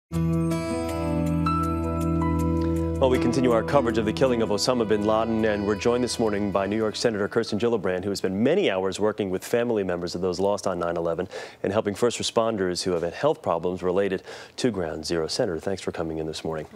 Well, we continue our coverage of the killing of Osama bin Laden, and we're joined this morning by New York Senator Kirsten Gillibrand, who has spent many hours working with family members of those lost on 9/11 and helping first responders who have had health problems related to Ground Zero. Senator, thanks for coming in this morning.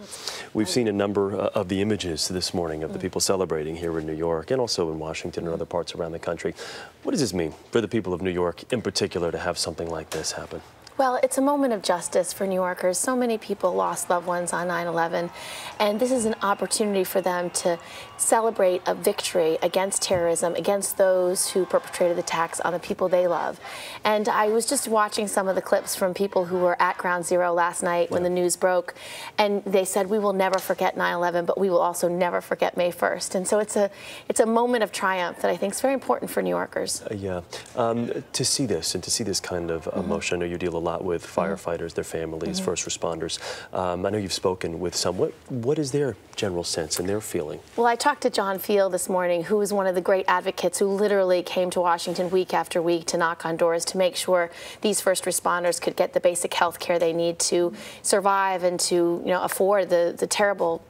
We've seen a number of the images this morning of the people celebrating here in New York and also in Washington and other parts around the country. What does this mean for the people of New York in particular to have something like this happen? Well, it's a moment of justice for New Yorkers. So many people lost loved ones on 9/11, and this is an opportunity for them to celebrate a victory against terrorism, against those who perpetrated attacks on the people they love. And I was just watching some of the clips from people who were at Ground Zero last night when the news broke, and they said, we will never forget 9/11, but we will also never forget May 1st. And so it's a moment of triumph that I think is very important for New Yorkers. To see this and to see this kind of emotion, I know you deal a lot with firefighters, their families, first responders. I know you've spoken with some. What is their general sense and their feeling? Well, I talked to John Field this morning, who is one of the great advocates who literally came to Washington week after week to knock on doors to make sure these first responders could get the basic health care they need to survive and to afford the terrible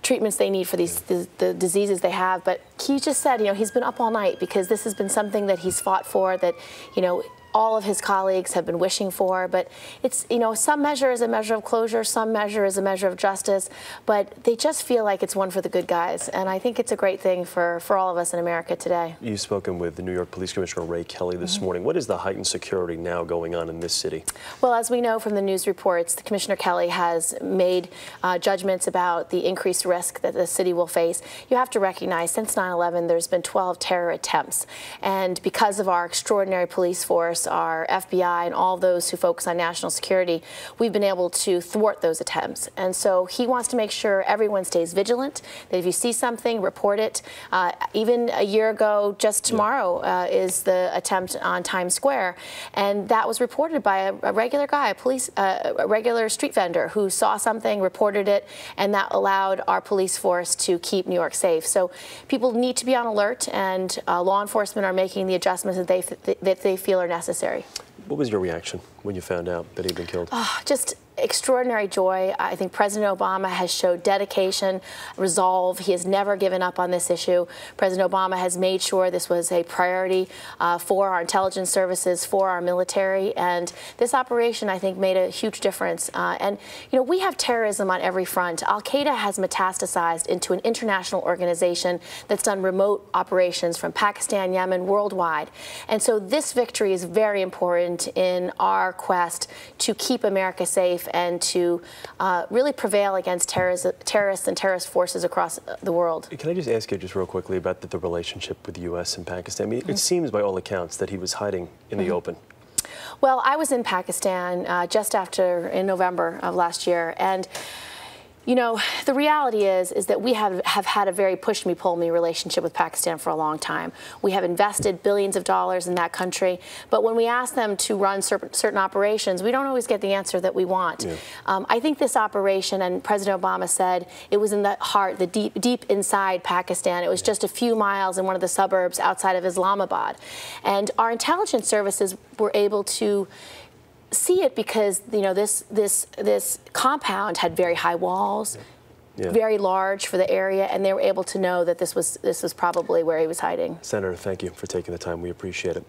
treatments they need for the diseases they have. But he just said, he's been up all night because this has been something that he's fought for, that, all of his colleagues have been wishing for. But it's, some measure is a measure of closure, some measure is a measure of justice, but they just feel like it's one for the good guys. And I think it's a great thing for all of us in America today. You've spoken with the New York Police Commissioner Ray Kelly this morning. What is the heightened security now going on in this city? Well, as we know from the news reports, the Commissioner Kelly has made judgments about the increased risk that the city will face. You have to recognize since 9/11, there's been 12 terror attempts. And because of our extraordinary police force, our FBI, and all those who focus on national security, we've been able to thwart those attempts. And so he wants to make sure everyone stays vigilant, that if you see something, report it. Even a year ago, just tomorrow, is the attempt on Times Square. And that was reported by a regular guy, a regular street vendor who saw something, reported it, and that allowed our police force to keep New York safe. So people need to be on alert, and law enforcement are making the adjustments that they feel are necessary. What was your reaction when you found out that he'd been killed? Just extraordinary joy. I think President Obama has showed dedication, resolve. He has never given up on this issue. President Obama has made sure this was a priority for our intelligence services, for our military, and this operation, I think, made a huge difference. And we have terrorism on every front. Al-Qaeda has metastasized into an international organization that's done remote operations from Pakistan, Yemen, worldwide. And so this victory is very important in our quest to keep America safe and to really prevail against terrorists and terrorist forces across the world. Can I just ask you just real quickly about the relationship with the U.S. and Pakistan? I mean, it seems by all accounts that he was hiding in the open. Well, I was in Pakistan in November of last year, and the reality is that we have had a very push-me, pull-me relationship with Pakistan for a long time. We have invested billions of dollars in that country, but when we ask them to run certain operations, we don't always get the answer that we want. I think this operation, and President Obama said it was in the heart, the deep inside Pakistan. It was just a few miles in one of the suburbs outside of Islamabad. And our intelligence services were able to see it because this compound had very high walls, very large for the area, and they were able to know that this was probably where he was hiding. Senator, thank you for taking the time. We appreciate it.